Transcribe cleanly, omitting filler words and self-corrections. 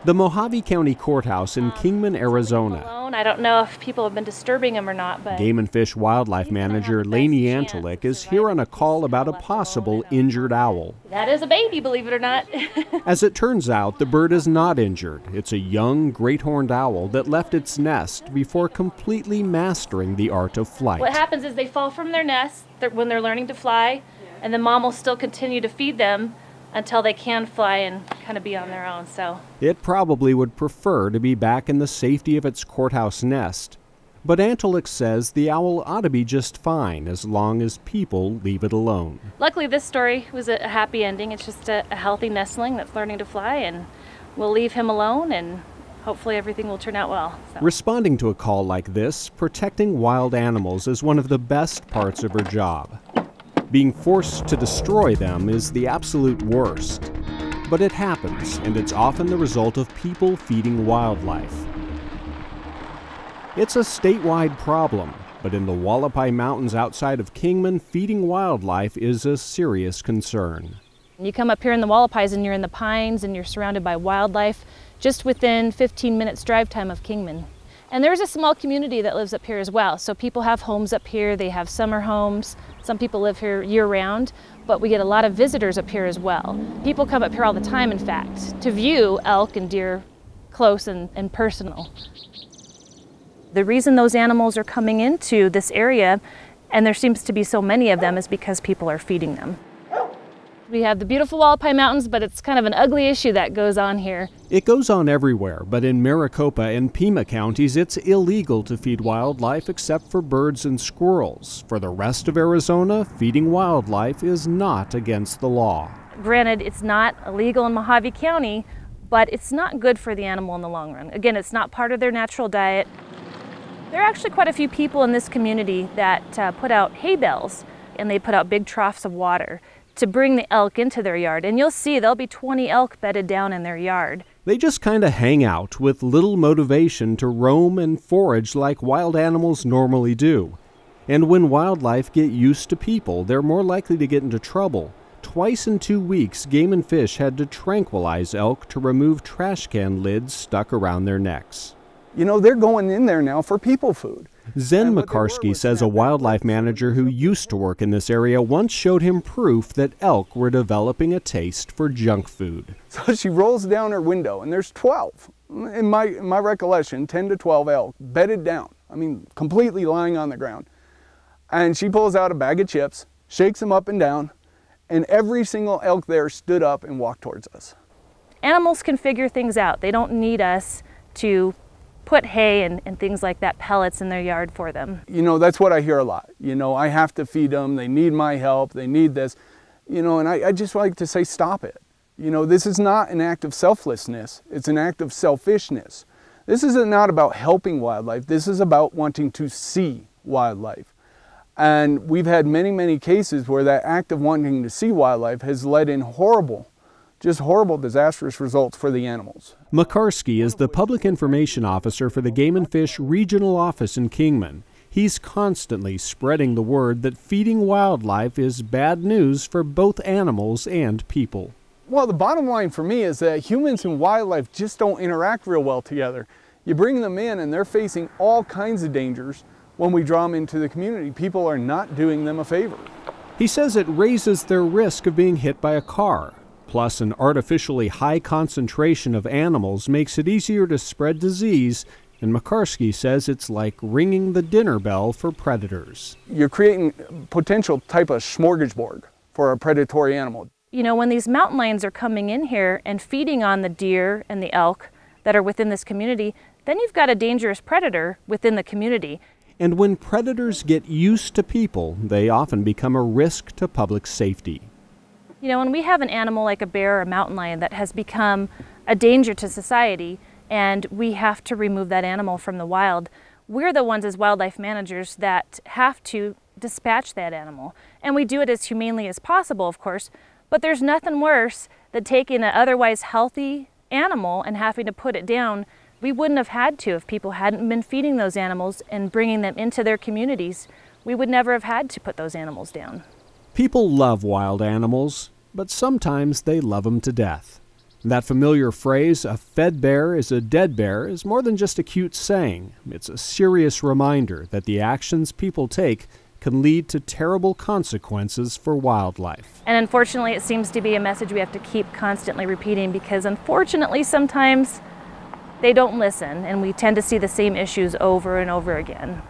The Mojave County Courthouse in Kingman, Arizona. I don't know if people have been disturbing him or not, but Game and Fish Wildlife Manager Lainey Antalik is here on a call about a possible injured owl. That is a baby, believe it or not. As it turns out, the bird is not injured. It's a young great horned owl that left its nest before completely mastering the art of flight. What happens is they fall from their nest when they're learning to fly, and the mom will still continue to feed them until they can fly and kind of be on their own. So it probably would prefer to be back in the safety of its courthouse nest. But Antalik says the owl ought to be just fine as long as people leave it alone. Luckily, this story was a happy ending. It's just a healthy nestling that's learning to fly, and we'll leave him alone, and hopefully everything will turn out well. So. Responding to a call like this, protecting wild animals is one of the best parts of her job. Being forced to destroy them is the absolute worst. But it happens, and it's often the result of people feeding wildlife. It's a statewide problem, but in the Hualapai Mountains outside of Kingman, feeding wildlife is a serious concern. You come up here in the Hualapais and you're in the pines and you're surrounded by wildlife just within 15 minutes drive time of Kingman. And there's a small community that lives up here as well. So people have homes up here, they have summer homes. Some people live here year-round, but we get a lot of visitors up here as well. People come up here all the time, in fact, to view elk and deer close and personal. The reason those animals are coming into this area, and there seems to be so many of them, is because people are feeding them. We have the beautiful Hualapai Mountains, but it's kind of an ugly issue that goes on here. It goes on everywhere, but in Maricopa and Pima counties, it's illegal to feed wildlife except for birds and squirrels. For the rest of Arizona, feeding wildlife is not against the law. Granted, it's not illegal in Mojave County, but it's not good for the animal in the long run. Again, it's not part of their natural diet. There are actually quite a few people in this community that put out hay bales, and they put out big troughs of water to bring the elk into their yard. And you'll see there'll be 20 elk bedded down in their yard. They just kind of hang out with little motivation to roam and forage like wild animals normally do. And when wildlife get used to people, they're more likely to get into trouble. Twice in 2 weeks, Game and Fish had to tranquilize elk to remove trash can lids stuck around their necks. You know, they're going in there now for people food. Zen McCarsky says a wildlife manager who used to work in this area once showed him proof that elk were developing a taste for junk food. So she rolls down her window, and there's 12. In my recollection, 10 to 12 elk bedded down. I mean, completely lying on the ground. And she pulls out a bag of chips, shakes them up and down, and every single elk there stood up and walked towards us. Animals can figure things out. They don't need us to put hay and things like that, pellets in their yard for them. You know, that's what I hear a lot. You know, I have to feed them, they need my help, they need this. You know, and I just like to say, stop it. You know, this is not an act of selflessness, it's an act of selfishness. This is not about helping wildlife, this is about wanting to see wildlife. And we've had many, many cases where that act of wanting to see wildlife has led in just horrible, disastrous results for the animals. McCarsky is the Public Information Officer for the Game and Fish Regional Office in Kingman. He's constantly spreading the word that feeding wildlife is bad news for both animals and people. Well, the bottom line for me is that humans and wildlife just don't interact real well together. You bring them in and they're facing all kinds of dangers when we draw them into the community. People are not doing them a favor. He says it raises their risk of being hit by a car. Plus, an artificially high concentration of animals makes it easier to spread disease, and McCarsky says it's like ringing the dinner bell for predators. You're creating potential type of smorgasbord for a predatory animal. You know, when these mountain lions are coming in here and feeding on the deer and the elk that are within this community, then you've got a dangerous predator within the community. And when predators get used to people, they often become a risk to public safety. You know, when we have an animal like a bear or a mountain lion that has become a danger to society and we have to remove that animal from the wild, we're the ones as wildlife managers that have to dispatch that animal. And we do it as humanely as possible, of course, but there's nothing worse than taking an otherwise healthy animal and having to put it down. We wouldn't have had to if people hadn't been feeding those animals and bringing them into their communities. We would never have had to put those animals down. People love wild animals, but sometimes they love them to death. That familiar phrase, a fed bear is a dead bear, is more than just a cute saying. It's a serious reminder that the actions people take can lead to terrible consequences for wildlife. And unfortunately, it seems to be a message we have to keep constantly repeating, because unfortunately sometimes they don't listen, and we tend to see the same issues over and over again.